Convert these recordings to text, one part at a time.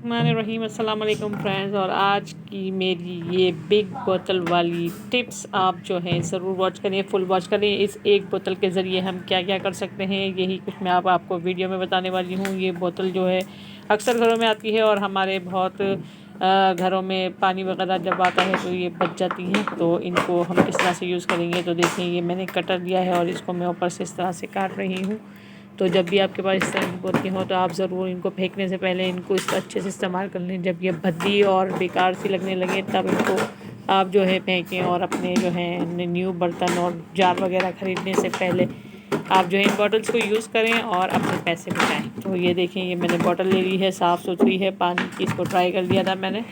बिस्मिल्लाहिर्रहमानिर्रहीम। अस्सलाम वालेकुम फ्रेंड्स। और आज की मेरी ये बिग बोतल वाली टिप्स आप जो हैं ज़रूर वॉच करें, फुल वॉच करें। इस एक बोतल के ज़रिए हम क्या क्या कर सकते हैं यही कुछ मैं आपको वीडियो में बताने वाली हूँ। ये बोतल जो है अक्सर घरों में आती है और हमारे बहुत घरों में पानी वगैरह जब आता है तो ये बच जाती हैं। तो इनको हम किस तरह से यूज़ करेंगे, तो देखें ये मैंने कटर लिया है और इसको मैं ऊपर से इस तरह से काट रही हूँ। तो जब भी आपके पास इस तरह की बोतलें हो तो आप ज़रूर इनको फेंकने से पहले इनको इस अच्छे से इस्तेमाल कर लें। जब ये भद्दी और बेकार सी लगने लगे तब इनको आप जो है फेंकें, और अपने जो है न्यू बर्तन और जार वगैरह ख़रीदने से पहले आप जो है इन बॉटल्स को यूज़ करें और अपने पैसे बचाएं। तो ये देखें ये मैंने बॉटल ले ली है, साफ़ सुथरी है, पानी की। इसको ट्राई कर लिया था मैंने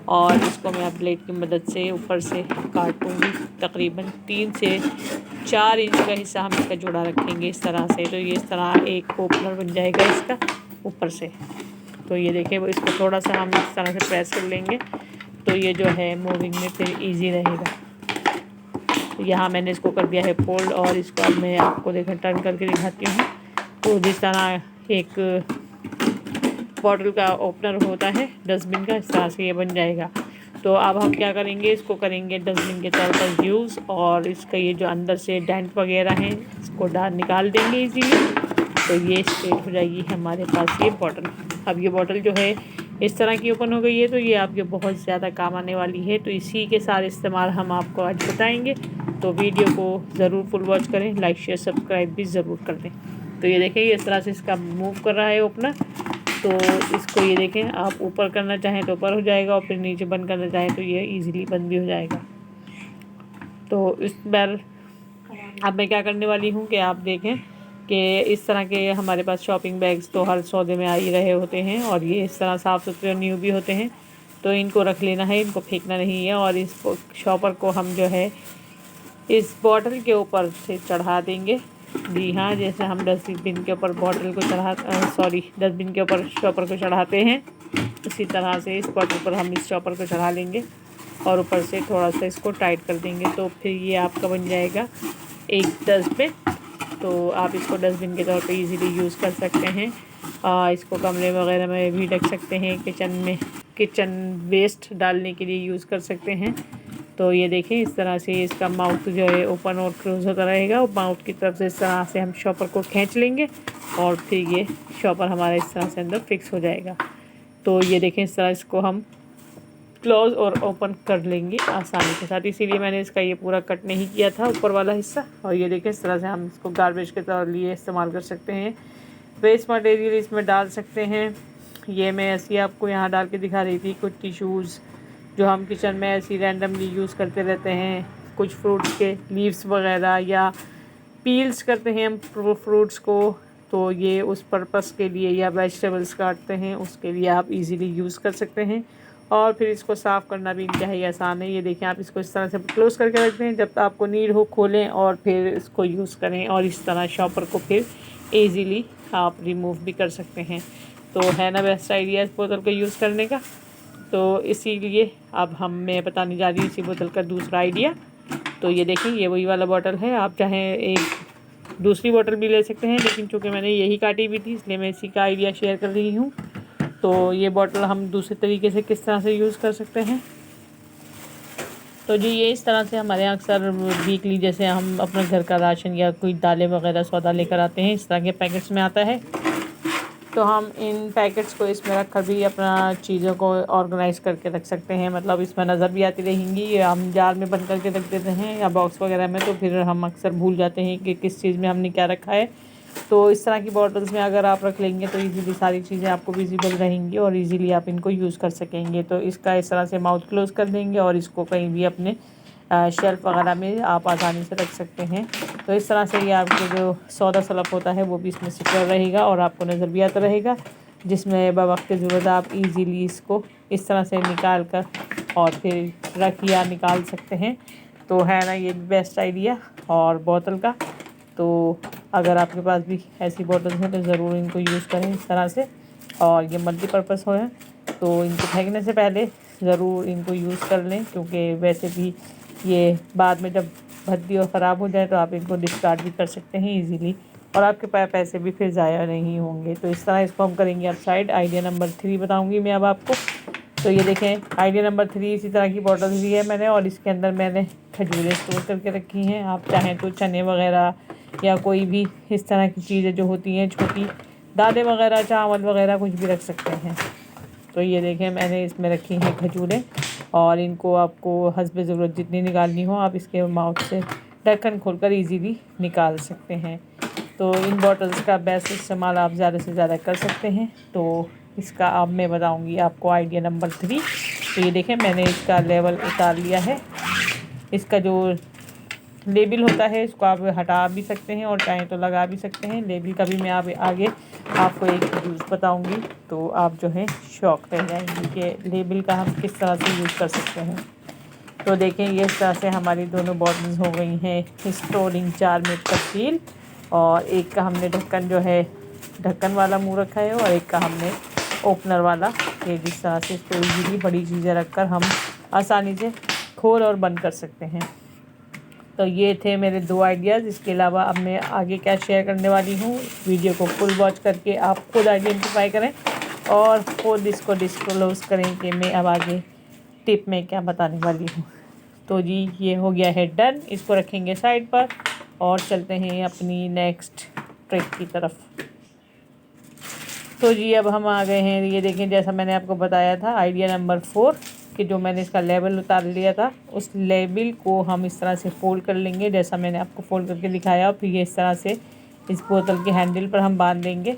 और इसको मैं अब ब्लेड की मदद से ऊपर से काटूँगी। तकरीबन 3 से 4 इंच का हिस्सा हम इसका जोड़ा रखेंगे इस तरह से। तो ये इस तरह एक ओपनर बन जाएगा इसका ऊपर से। तो ये देखें वो इसको थोड़ा सा हम इस तरह से प्रेस कर लेंगे तो ये जो है मूविंग में फिर इजी रहेगा। तो यहाँ मैंने इसको कर दिया है फोल्ड और इसको अब मैं आपको देखें टर्न करके दिखाती हूँ। तो जिस तरह एक बॉटल का ओपनर होता है डस्टबिन का, इस तरह से ये बन जाएगा। तो अब हम क्या करेंगे, इसको करेंगे डस्टबिन के तौर पर यूज़, और इसका ये जो अंदर से डेंट वगैरह हैं इसको निकाल देंगे इजीली। तो ये स्ट्रेट हो जाएगी हमारे पास ये बॉटल। अब ये बॉटल जो है इस तरह की ओपन हो गई है, तो ये आपके बहुत ज़्यादा काम आने वाली है। तो इसी के सारे इस्तेमाल हम आपको आज बताएंगे। तो वीडियो को ज़रूर फुल वॉच करें, लाइक शेयर सब्सक्राइब भी ज़रूर कर दें। तो ये देखें ये इस तरह से इसका मूव कर रहा है ओपनर। तो इसको ये देखें आप ऊपर करना चाहें तो ऊपर हो जाएगा और फिर नीचे बंद करना चाहें तो ये इजीली बंद भी हो जाएगा। तो इस बार अब मैं क्या करने वाली हूँ कि आप देखें कि इस तरह के हमारे पास शॉपिंग बैग्स तो हर सौदे में आ ही रहे होते हैं और ये इस तरह साफ़ सुथरे और न्यू भी होते हैं। तो इनको रख लेना है, इनको फेंकना नहीं है। और इस शॉपर को हम जो है इस बॉटल के ऊपर से चढ़ा देंगे। जी हाँ, जैसे हम डस्टबिन के ऊपर बॉटल को डस्टबिन के ऊपर शॉपर को चढ़ाते हैं, उसी तरह से इस बॉटल पर हम इस शॉपर को चढ़ा लेंगे और ऊपर से थोड़ा सा इसको टाइट कर देंगे। तो फिर ये आपका बन जाएगा एक डस्टबिन। तो आप इसको डस्टबिन के तौर पे इजीली यूज़ कर सकते हैं। इसको कमरे वगैरह में भी रख सकते हैं, किचन वेस्ट डालने के लिए यूज़ कर सकते हैं। तो ये देखें इस तरह से इसका माउथ जो है ओपन और क्लोज होता रहेगा और माउथ की तरफ से इस तरह से हम शॉपर को खींच लेंगे और फिर ये शॉपर हमारा इस तरह से अंदर फिक्स हो जाएगा। तो ये देखें इस तरह इसको हम क्लोज और ओपन कर लेंगे आसानी के साथ। इसीलिए मैंने इसका ये पूरा कट नहीं किया था ऊपर वाला हिस्सा। और ये देखें इस तरह से हम इसको गार्बेज के तौर लिए इस्तेमाल कर सकते हैं। वेस्ट मटेरियल इसमें डाल सकते हैं। ये मैं ऐसी आपको यहाँ डाल के दिखा रही थी कुछ टिश्यूज़ जो हम किचन में ऐसी रैंडमली यूज़ करते रहते हैं। कुछ फ्रूट्स के लीव्स वगैरह या पील्स करते हैं हम फ्रूट्स को, तो ये उस पर्पस के लिए, या वेजिटेबल्स काटते हैं उसके लिए आप इजीली यूज़ कर सकते हैं। और फिर इसको साफ़ करना भी इंतहाई आसान है। ये देखें आप इसको इस तरह से क्लोज़ करके रख दें, जब आपको नीड हो खोलें और फिर इसको यूज़ करें। और इस तरह शॉपर को फिर ईज़िली आप रिमूव भी कर सकते हैं। तो है ना बेस्ट आइडिया इस बोतल को यूज़ करने का। तो इसीलिए अब मैं बताने जा रही हूँ इसी बोतल का दूसरा आइडिया। तो ये देखें ये वही वाला बोतल है। आप चाहें एक दूसरी बोतल भी ले सकते हैं, लेकिन चूँकि मैंने यही काटी हुई थी इसलिए मैं इसी का आइडिया शेयर कर रही हूँ। तो ये बोतल हम दूसरे तरीके से किस तरह से यूज़ कर सकते हैं। तो जी ये इस तरह से हमारे यहाँ अक्सर वीकली जैसे हम अपने घर का राशन या कोई दालें वगैरह सौदा लेकर आते हैं, इस तरह के पैकेट्स में आता है। तो हम इन पैकेट्स को इसमें रख कर भी अपना चीज़ों को ऑर्गेनाइज़ करके रख सकते हैं। मतलब इसमें नज़र भी आती रहेंगी। या हम जार में बंद करके रख देते हैं या बॉक्स वगैरह में, तो फिर हम अक्सर भूल जाते हैं कि किस चीज़ में हमने क्या रखा है। तो इस तरह की बॉटल्स में अगर आप रख लेंगे तो इजीली सारी चीज़ें आपको विजिबल रहेंगी और इजीली आप इनको यूज़ कर सकेंगे। तो इसका इस तरह से माउथ क्लोज़ कर देंगे और इसको कहीं भी अपने शेल्फ़ वगैरह में आप आसानी से रख सकते हैं। तो इस तरह से ये आपको जो सौदा सलफ होता है वो भी इसमें सिक्योर रहेगा और आपको नज़र भी आता रहेगा, जिसमें बवक्त ज़रूरत आप इजीली इसको इस तरह से निकाल कर और फिर रख या निकाल सकते हैं। तो है ना ये बेस्ट आइडिया और बोतल का। तो अगर आपके पास भी ऐसी बोतल्स हैं तो ज़रूर इनको यूज़ करें इस तरह से। और ये मल्टीपर्पज़ हो तो इनको फेंकने से पहले ज़रूर इनको यूज़ कर लें, क्योंकि वैसे भी ये बाद में जब भद्दी और ख़राब हो जाए तो आप इनको डिस्कार्ड भी कर सकते हैं इजीली। और आपके पास पैसे भी फिर ज़ाया नहीं होंगे। तो इस तरह इसको हम करेंगे अब साइड। आइडिया नंबर 3 बताऊँगी मैं अब आपको। तो ये देखें आइडिया नंबर 3 इसी तरह की बॉटल ली है मैंने, और इसके अंदर मैंने खजूरें स्टोर करके रखी हैं। आप चाहें तो चने वगैरह या कोई भी इस तरह की चीज़ें जो होती हैं छोटी, दालें वगैरह, चावल वगैरह कुछ भी रख सकते हैं। तो ये देखें मैंने इसमें रखी हैं खजूरें, और इनको आपको हस्ब ज़रूरत जितनी निकालनी हो आप इसके माउथ से ढक्कन खोलकर इजीली निकाल सकते हैं। तो इन बॉटल्स का बेस्ट इस्तेमाल आप ज़्यादा से ज़्यादा कर सकते हैं। तो इसका अब मैं बताऊंगी आपको आइडिया नंबर 3। तो ये देखें मैंने इसका लेवल उतार लिया है। इसका जो लेबल होता है इसको आप हटा भी सकते हैं और चाहें तो लगा भी सकते हैं। लेबल का भी मैं आगे आपको एक यूज़ बताऊंगी, तो आप जो है शौक रह जाएंगी कि लेबल का हम किस तरह से यूज़ कर सकते हैं। तो देखें ये इस तरह से हमारी दोनों बॉटल्स हो गई हैं स्टोरिंग जार में तब्दील, और एक का हमने ढक्कन जो है ढक्कन वाला मुंह रखा है, और एक का हमने ओपनर वाला। ये जिस तरह से इसको इजीली बड़ी चीज़ें रखकर हम आसानी से खोल और बंद कर सकते हैं। तो ये थे मेरे 2 आइडियाज़। इसके अलावा अब मैं आगे क्या शेयर करने वाली हूँ, वीडियो को फुल वॉच करके आप खुद आइडेंटिफाई करें और खुद इसको डिस्क्लोज़ करें कि मैं अब आगे टिप में क्या बताने वाली हूँ। तो जी ये हो गया है डन। इसको रखेंगे साइड पर और चलते हैं अपनी नेक्स्ट ट्रिक की तरफ। तो जी अब हम आ गए हैं, ये देखें जैसा मैंने आपको बताया था आइडिया नंबर 4 कि जो मैंने इसका लेबल उतार लिया था, उस लेबल को हम इस तरह से फ़ोल्ड कर लेंगे जैसा मैंने आपको फ़ोल्ड करके दिखाया। फिर ये इस तरह से इस बोतल के हैंडल पर हम बांध देंगे।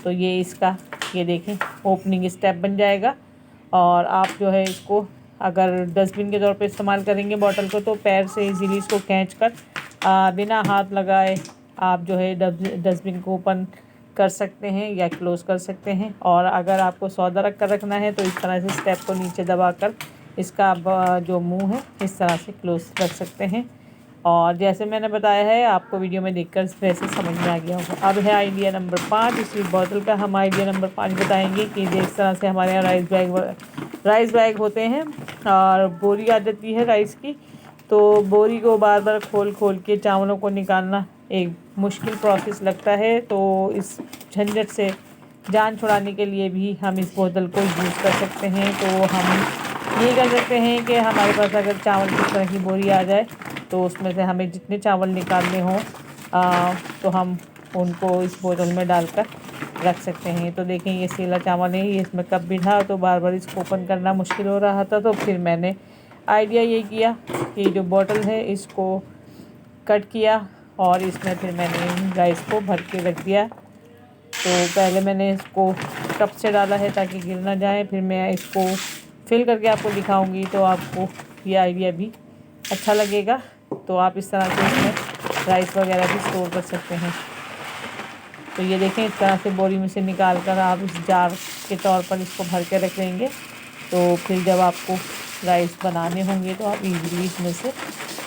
तो ये इसका ये देखें ओपनिंग स्टेप बन जाएगा। और आप जो है इसको अगर डस्टबिन के तौर पे इस्तेमाल करेंगे बॉटल को, तो पैर से इजीली इसको खींच कर बिना हाथ लगाए आप जो है डस्टबिन को ओपन कर सकते हैं या क्लोज़ कर सकते हैं। और अगर आपको सौदा रख कर रखना है तो इस तरह से स्टेप को नीचे दबाकर इसका जो मुंह है इस तरह से क्लोज़ रख सकते हैं। और जैसे मैंने बताया है आपको वीडियो में देखकर वैसे समझ में आ गया होगा। अब है आइडिया नंबर 5। इसी बोतल का हम आइडिया नंबर 5 बताएंगे कि जिस तरह से हमारे यहाँ राइस बैग होते हैं और बोरी आ जाती है राइस की, तो बोरी को बार बार खोल के चावलों को निकालना एक मुश्किल प्रोसेस लगता है। तो इस झंझट से जान छुड़ाने के लिए भी हम इस बोतल को यूज़ कर सकते हैं। तो हम ये कर सकते हैं कि हमारे पास अगर चावल की तरह की बोरी आ जाए तो उसमें से हमें जितने चावल निकालने हों तो हम उनको इस बोतल में डालकर रख सकते हैं। तो देखें ये सीला चावल है, ये इसमें कप भी था तो बार बार इसको ओपन करना मुश्किल हो रहा था। तो फिर मैंने आइडिया ये किया कि जो बोतल है इसको कट किया और इसमें फिर मैंने राइस को भर के रख दिया। तो पहले मैंने इसको कप से डाला है ताकि गिर ना जाए, फिर मैं इसको फिल करके आपको दिखाऊंगी तो आपको ये आइडिया भी अच्छा लगेगा। तो आप इस तरह से इसमें राइस वगैरह भी स्टोर कर सकते हैं। तो ये देखें इस तरह से बोरी में से निकाल कर आप इस जार के तौर पर इसको भर के रख लेंगे। तो फिर जब आपको राइस बनाने होंगे तो आप इजीली इसमें से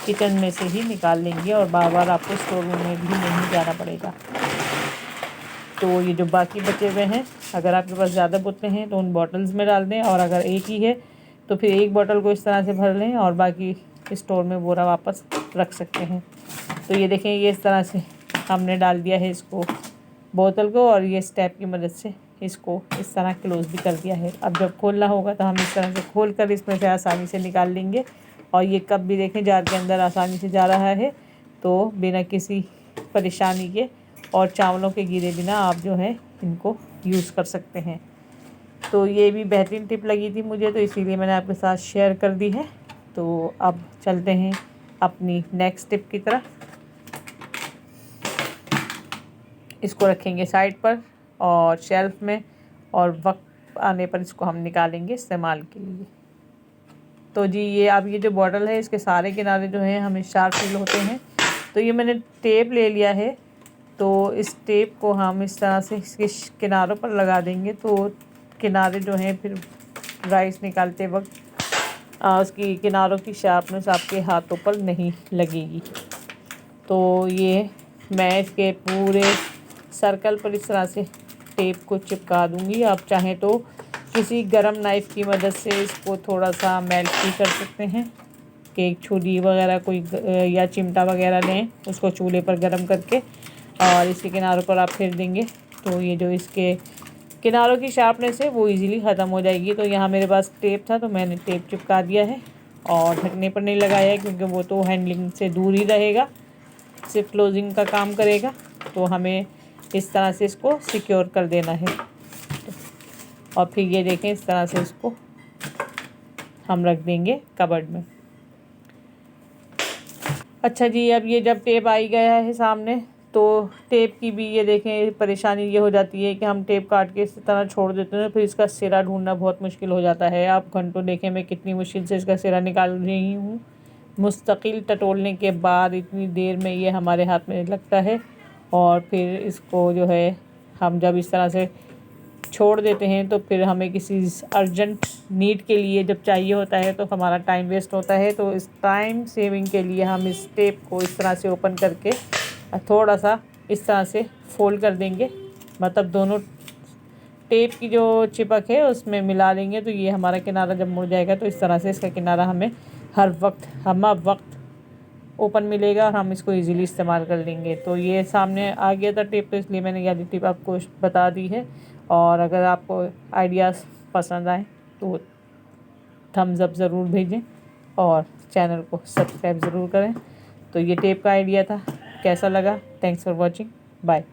किचन में से ही निकाल लेंगे और बार बार आपको स्टोर रूम में भी नहीं जाना पड़ेगा। तो ये जो बाकी बचे हुए हैं, अगर आपके पास ज़्यादा बोतलें हैं तो उन बॉटल्स में डाल दें, और अगर एक ही है तो फिर एक बॉटल को इस तरह से भर लें और बाकी स्टोर में बोरा वापस रख सकते हैं। तो ये देखें ये इस तरह से हमने डाल दिया है इसको बोतल को, और ये स्टेप की मदद से इसको इस तरह क्लोज़ भी कर दिया है। अब जब खोलना होगा तो हम इस तरह से खोल कर इसमें से आसानी से निकाल लेंगे। और ये कप भी देखें जार के अंदर आसानी से जा रहा है, तो बिना किसी परेशानी के और चावलों के गिरे बिना आप जो है इनको यूज़ कर सकते हैं। तो ये भी बेहतरीन टिप लगी थी मुझे, तो इसीलिए मैंने आपके साथ शेयर कर दी है। तो अब चलते हैं अपनी नेक्स्ट टिप की तरफ। इसको रखेंगे साइड पर और शेल्फ में, और वक्त आने पर इसको हम निकालेंगे इस्तेमाल के लिए। तो जी ये अब ये जो बॉटल है इसके सारे किनारे जो हैं हमें शार्प फील होते हैं। तो ये मैंने टेप ले लिया है, तो इस टेप को हम इस तरह से इसके किनारों पर लगा देंगे। तो किनारे जो हैं फिर राइस निकालते वक्त उसकी किनारों की शार्पनेस आपके हाथों पर नहीं लगेगी। तो ये मैं इसके पूरे सर्कल पर इस तरह से टेप को चिपका दूंगी। आप चाहें तो किसी गरम नाइफ़ की मदद से इसको थोड़ा सा मेल्ट भी कर सकते हैं कि छुरी वगैरह कोई या चिमटा वगैरह लें, उसको चूल्हे पर गरम करके और इसके किनारों पर आप फेर देंगे तो ये जो इसके किनारों की शार्पनेस है वो इजीली ख़त्म हो जाएगी। तो यहाँ मेरे पास टेप था तो मैंने टेप चिपका दिया है और ढकने पर नहीं लगाया है क्योंकि वो तो हैंडलिंग से दूर ही रहेगा, सिर्फ क्लोजिंग का काम करेगा। तो हमें इस तरह से इसको सिक्योर कर देना है। और फिर ये देखें इस तरह से इसको हम रख देंगे कबर्ड में। अच्छा जी, अब ये जब टेप आ ही गया है सामने तो टेप की भी ये देखें परेशानी ये हो जाती है कि हम टेप काट के इस तरह छोड़ देते हैं, फिर इसका सिरा ढूंढना बहुत मुश्किल हो जाता है। आप घंटों देखें मैं कितनी मुश्किल से इसका सिरा निकाल रही हूँ। मुस्तकिल टटोलने के बाद इतनी देर में ये हमारे हाथ में लगता है। और फिर इसको जो है हम जब इस तरह से छोड़ देते हैं तो फिर हमें किसी अर्जेंट नीड के लिए जब चाहिए होता है तो हमारा टाइम वेस्ट होता है। तो इस टाइम सेविंग के लिए हम इस टेप को इस तरह से ओपन करके थोड़ा सा इस तरह से फोल्ड कर देंगे, मतलब दोनों टेप की जो चिपक है उसमें मिला देंगे। तो ये हमारा किनारा जब मुड़ जाएगा तो इस तरह से इसका किनारा हमें हर वक्त ओपन मिलेगा और हम इसको इजीली इस्तेमाल कर लेंगे। तो ये सामने आ गया था टिप, तो इसलिए मैंने ये टिप आपको बता दी है। और अगर आपको आइडियाज़ पसंद आए तो थम्स अप ज़रूर भेजें और चैनल को सब्सक्राइब ज़रूर करें। तो ये टेप का आइडिया था, कैसा लगा? Thanks for watching, bye.